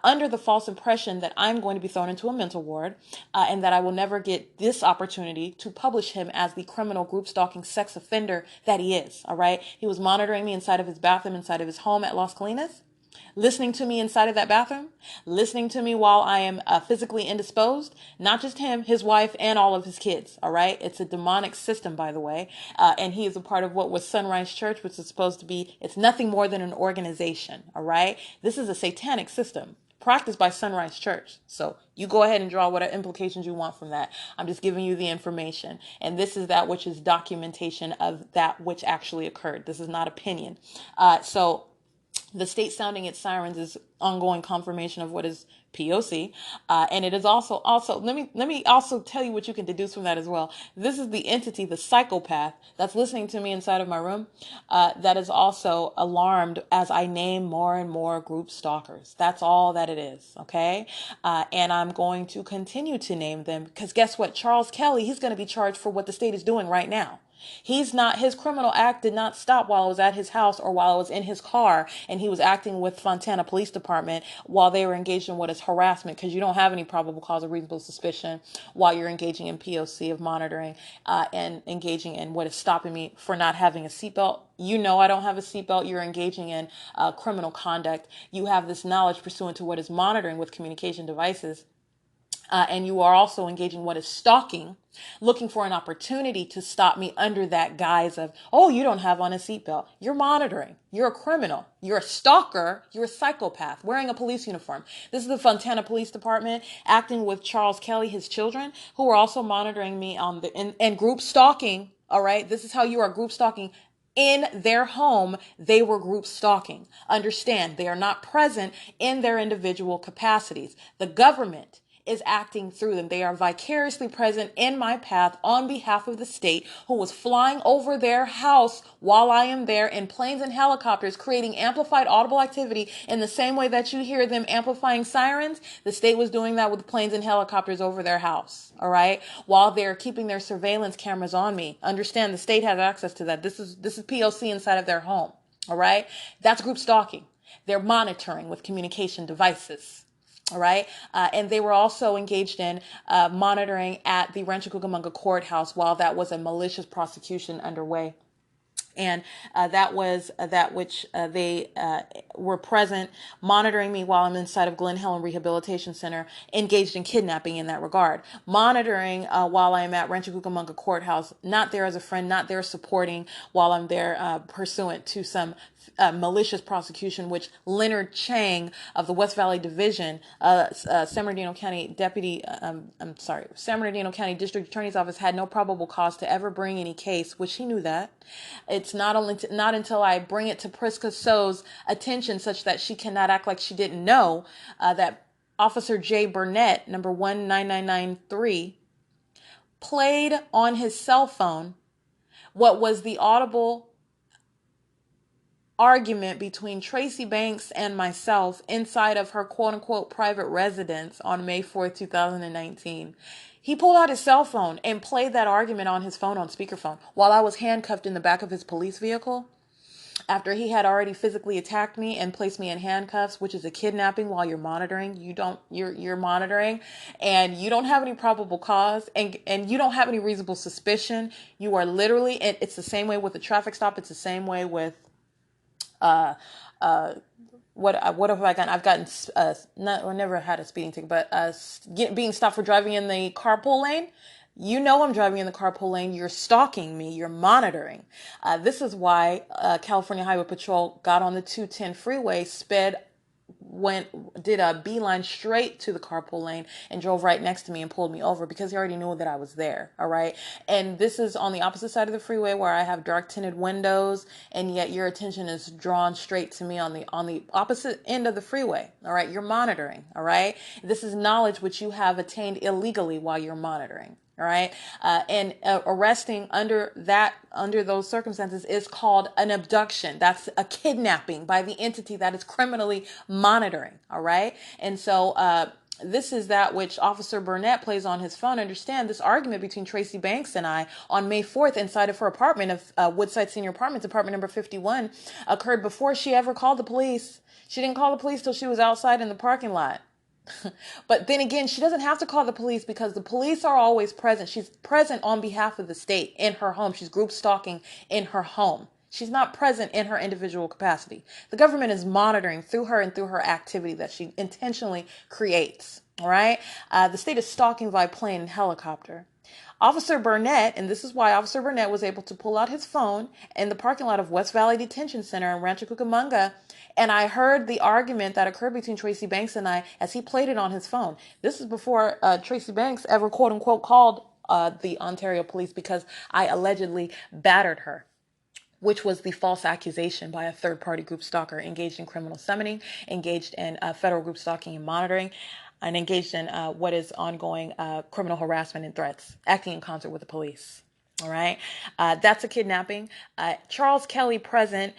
under the false impression that I'm going to be thrown into a mental ward, and that I will never get this opportunity to publish him as the criminal group stalking sex offender that he is. All right. He was monitoring me inside of his bathroom, inside of his home at Las Colinas, listening to me inside of that bathroom, listening to me while I am physically indisposed, not just him, his wife, and all of his kids. All right. It's a demonic system, by the way. And he is a part of what was Sunrise Church, which is supposed to be, it's nothing more than an organization. All right. This is a satanic system practiced by Sunrise Church. So you go ahead and draw whatever implications you want from that. I'm just giving you the information. And this is that which is documentation of that which actually occurred. This is not opinion. So the state sounding its sirens is ongoing confirmation of what is P.O.C. And it is also let me also tell you what you can deduce from that as well. This is the entity, the psychopath that's listening to me inside of my room, that is also alarmed as I name more and more group stalkers. That's all that it is. Okay. And I'm going to continue to name them because guess what? Charles Kelly, he's going to be charged for what the state is doing right now. His criminal act did not stop while I was at his house or while I was in his car and he was acting with Fontana Police Department while they were engaged in what is harassment, because you don't have any probable cause or reasonable suspicion while you're engaging in P.O.C of monitoring and engaging in what is stopping me for not having a seatbelt. You know I don't have a seatbelt. You're engaging in criminal conduct. You have this knowledge pursuant to what is monitoring with communication devices. And you are also engaging what is stalking, looking for an opportunity to stop me under that guise of, oh, you don't have on a seatbelt. You're monitoring. You're a criminal. You're a stalker. You're a psychopath wearing a police uniform. This is the Fontana Police Department acting with Charles Kelly, his children, who are also monitoring me on and group stalking. All right. This is how you are group stalking. In their home, they were group stalking. Understand, they are not present in their individual capacities. The government is acting through them. They are vicariously present in my path on behalf of the state, who was flying over their house while I am there in planes and helicopters, creating amplified audible activity in the same way that you hear them amplifying sirens. The state was doing that with planes and helicopters over their house. All right. While they're keeping their surveillance cameras on me. Understand, the state has access to that. This is P.O.C inside of their home. All right. That's group stalking. They're monitoring with communication devices. All right. And they were also engaged in monitoring at the Rancho Cucamonga courthouse while that was a malicious prosecution underway. And that was that which they were present, monitoring me while I'm inside of Glen Helen Rehabilitation Center, engaged in kidnapping in that regard. Monitoring while I'm at Rancho Cucamonga Courthouse, not there as a friend, not there supporting while I'm there pursuant to some malicious prosecution, which Leonard Chang of the West Valley Division, San Bernardino County Deputy, San Bernardino County District Attorney's Office had no probable cause to ever bring any case, which he knew that. It's not until I bring it to Priska So's attention such that she cannot act like she didn't know that Officer J. Burnett, number 19993, played on his cell phone what was the audible argument between Tracy Banks and myself inside of her quote-unquote private residence on May 4th, 2019. He pulled out his cell phone and played that argument on his phone on speakerphone while I was handcuffed in the back of his police vehicle after he had already physically attacked me and placed me in handcuffs, which is a kidnapping while you're monitoring. You're monitoring and you don't have any probable cause and you don't have any reasonable suspicion. You are literally, and it's the same way with a traffic stop. It's the same way with what have I gotten? I've gotten I never had a speeding ticket, but being stopped for driving in the carpool lane. You know I'm driving in the carpool lane. You're stalking me. You're monitoring. This is why California Highway Patrol got on the 210 freeway, did a beeline straight to the carpool lane and drove right next to me and pulled me over because he already knew that I was there. All right. And this is on the opposite side of the freeway where I have dark tinted windows, and yet your attention is drawn straight to me on the opposite end of the freeway. All right. You're monitoring. All right. This is knowledge which you have attained illegally while you're monitoring. All right. And arresting under those circumstances is called an abduction. That's a kidnapping by the entity that is criminally monitoring. All right. And so this is that which Officer Burnett plays on his phone. Understand, this argument between Tracy Banks and I on May 4th inside of her apartment of Woodside Senior Apartments, apartment number 51, occurred before she ever called the police. She didn't call the police till she was outside in the parking lot. But then again, she doesn't have to call the police because the police are always present. She's present on behalf of the state in her home. She's group stalking in her home. She's not present in her individual capacity. The government is monitoring through her and through her activity that she intentionally creates. All right. The state is stalking by plane and helicopter. Officer Burnett, and this is why Officer Burnett was able to pull out his phone in the parking lot of West Valley Detention Center in Rancho Cucamonga, and I heard the argument that occurred between Tracy Banks and I as he played it on his phone. This is before Tracy Banks ever quote-unquote called the Ontario police because I allegedly battered her, which was the false accusation by a third-party group stalker engaged in criminal summoning, engaged in federal group stalking and monitoring, and engaged in what is ongoing criminal harassment and threats, acting in concert with the police. All right. That's a kidnapping. Charles Kelly present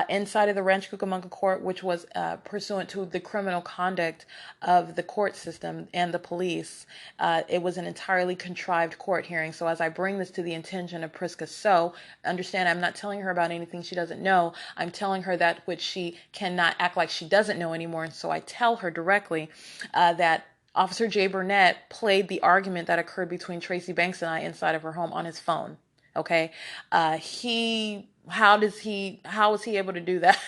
inside of the Ranch Cucamonga court, which was pursuant to the criminal conduct of the court system and the police. It was an entirely contrived court hearing. So as I bring this to the attention of Priska So, understand I'm not telling her about anything she doesn't know. I'm telling her that which she cannot act like she doesn't know anymore. And so I tell her directly that Officer Jay Burnett played the argument that occurred between Tracy Banks and I inside of her home on his phone. Okay. How was he able to do that?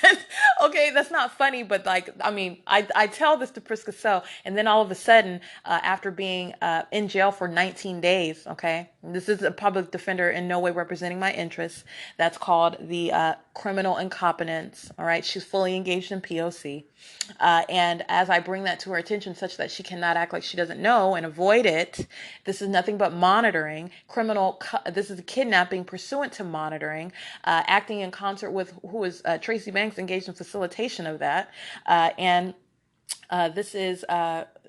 Okay. That's not funny, but like, I mean, I tell this to Priska So, and then all of a sudden, after being, in jail for 19 days, okay, this is a public defender in no way representing my interests. That's called the, criminal incompetence. All right. She's fully engaged in P.O.C. And as I bring that to her attention such that she cannot act like she doesn't know and avoid it, this is nothing but monitoring. This is a kidnapping pursuant to monitoring, acting in concert with who is Tracy Banks, engaged in facilitation of that. And this is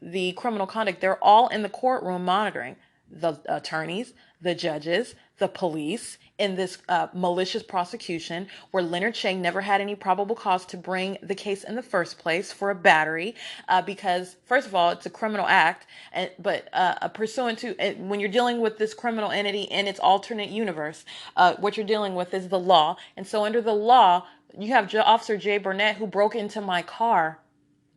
the criminal conduct. They're all in the courtroom monitoring the attorneys, the judges, the police in this malicious prosecution where Leonard Chang never had any probable cause to bring the case in the first place for a battery because, first of all, it's a criminal act, but pursuant to when you're dealing with this criminal entity in its alternate universe, what you're dealing with is the law. And so under the law, you have Officer Jay Burnett who broke into my car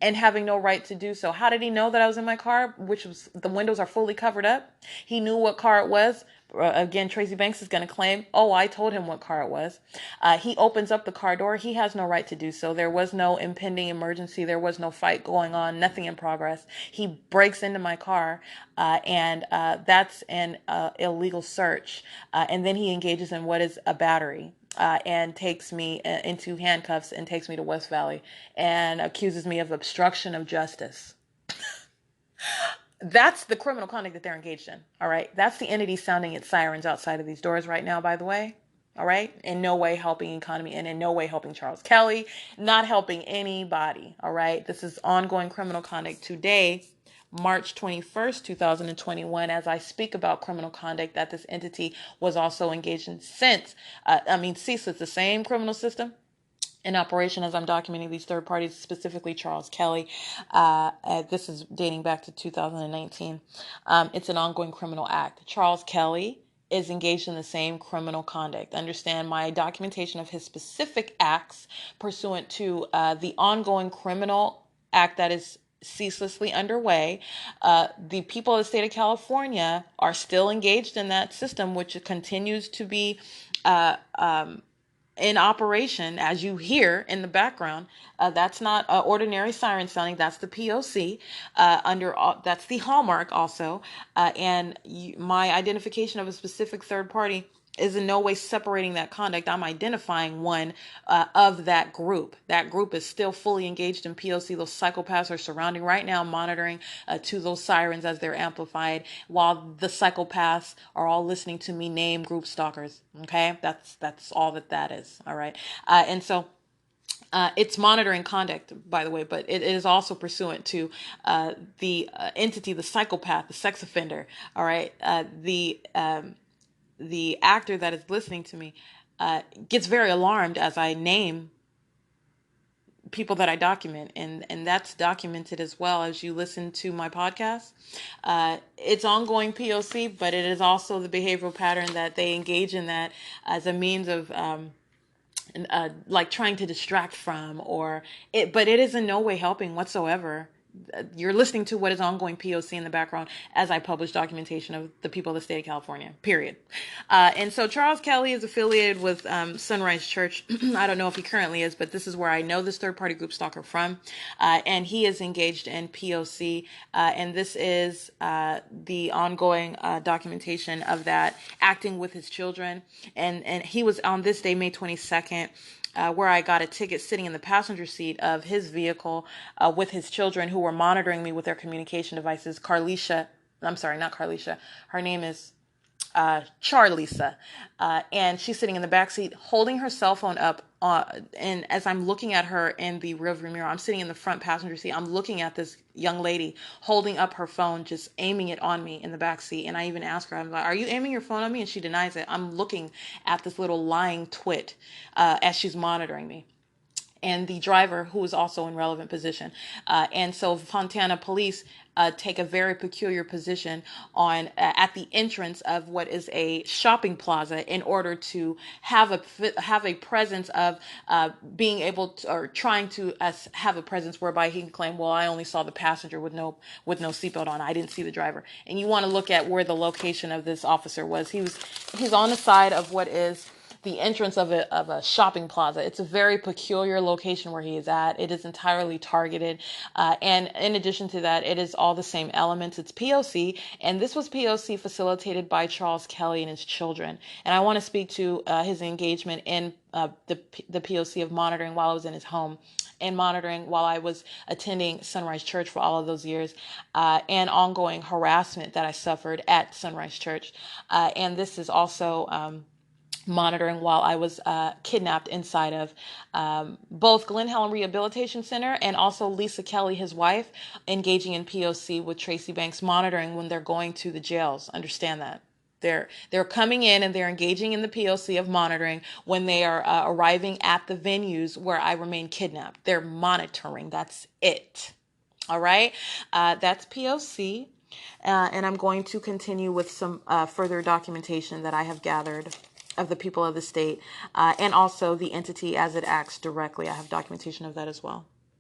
and having no right to do so. How did he know that I was in my car, which was the windows are fully covered up? He knew what car it was. Again, Tracy Banks is going to claim, oh, I told him what car it was. He opens up the car door. He has no right to do so. There was no impending emergency. There was no fight going on, nothing in progress. He breaks into my car, and that's an illegal search. And then he engages in what is a battery. And takes me into handcuffs and takes me to West Valley and accuses me of obstruction of justice. That's the criminal conduct that they're engaged in. All right. That's the entity sounding its sirens outside of these doors right now, by the way. All right. In no way helping economy and in no way helping Charles Kelly, not helping anybody. All right. This is ongoing criminal conduct today. March 21st, 2021, as I speak about criminal conduct that this entity was also engaged in since, CEASELESS, the same criminal system in operation as I'm documenting these third parties, specifically Charles Kelly. This is dating back to 2019. It's an ongoing criminal act. Charles Kelly is engaged in the same criminal conduct. Understand my documentation of his specific acts pursuant to the ongoing criminal act that is ceaselessly underway. The people of the state of California are still engaged in that system, which continues to be in operation, as you hear in the background. That's not ordinary siren sounding. That's the P.O.C. That's the hallmark also. My identification of a specific third party is in no way separating that conduct. I'm identifying one of that group. That group is still fully engaged in P.O.C. Those psychopaths are surrounding right now, monitoring to those sirens as they're amplified, while the psychopaths are all listening to me name group stalkers. Okay, that's all that is. All right, and so. It's monitoring conduct, by the way, but it is also pursuant to the entity, the psychopath, the sex offender. All right, the actor that is listening to me gets very alarmed as I name people that I document, and that's documented as well as you listen to my podcast. It's ongoing P.O.C., but it is also the behavioral pattern that they engage in that as a means of like trying to distract from but it is in no way helping whatsoever. You're listening to what is ongoing P.O.C. in the background as I publish documentation of the people of the state of California, period. And so Charles Kelly is affiliated with Sunrise Church. I don't know if he currently is, but this is where I know this third-party group stalker from. And he is engaged in P.O.C. And this is the ongoing documentation of that, acting with his children. And he was on this day, May 22nd, where I got a ticket sitting in the passenger seat of his vehicle with his children who were monitoring me with their communication devices. I'm sorry, not Carlicia. Her name is Charlisa, and she's sitting in the back seat holding her cell phone up. And as I'm looking at her in the rearview mirror, I'm sitting in the front passenger seat. I'm looking at this young lady holding up her phone, just aiming it on me in the back seat. And I even ask her, I'm like, "Are you aiming your phone on me?" And she denies it. I'm looking at this little lying twit as she's monitoring me, and the driver, who is also in relevant position. And so Fontana police take a very peculiar position on at the entrance of what is a shopping plaza in order to have a presence of being able to, or trying to have a presence whereby he can claim, well, I only saw the passenger with no seatbelt on. I didn't see the driver. And you want to look at where the location of this officer was. He's on the side of what is the entrance of a shopping plaza. It's a very peculiar location where he is at. It is entirely targeted. And in addition to that, it is all the same elements. It's P.O.C. And this was P.O.C. facilitated by Charles Kelly and his children. And I want to speak to his engagement in the P.O.C. of monitoring while I was in his home, and monitoring while I was attending Sunrise Church for all of those years, and ongoing harassment that I suffered at Sunrise Church. And this is also monitoring while I was kidnapped inside of both Glen Helen Rehabilitation Center, and also Lisa Kelly, his wife, engaging in P.O.C. with Tracy Banks, monitoring when they're going to the jails. Understand that. They're coming in and they're engaging in the P.O.C. of monitoring when they are arriving at the venues where I remain kidnapped. They're monitoring. That's it. All right. That's P.O.C. And I'm going to continue with some further documentation that I have gathered of the people of the state, and also the entity as it acts directly. I have documentation of that as well.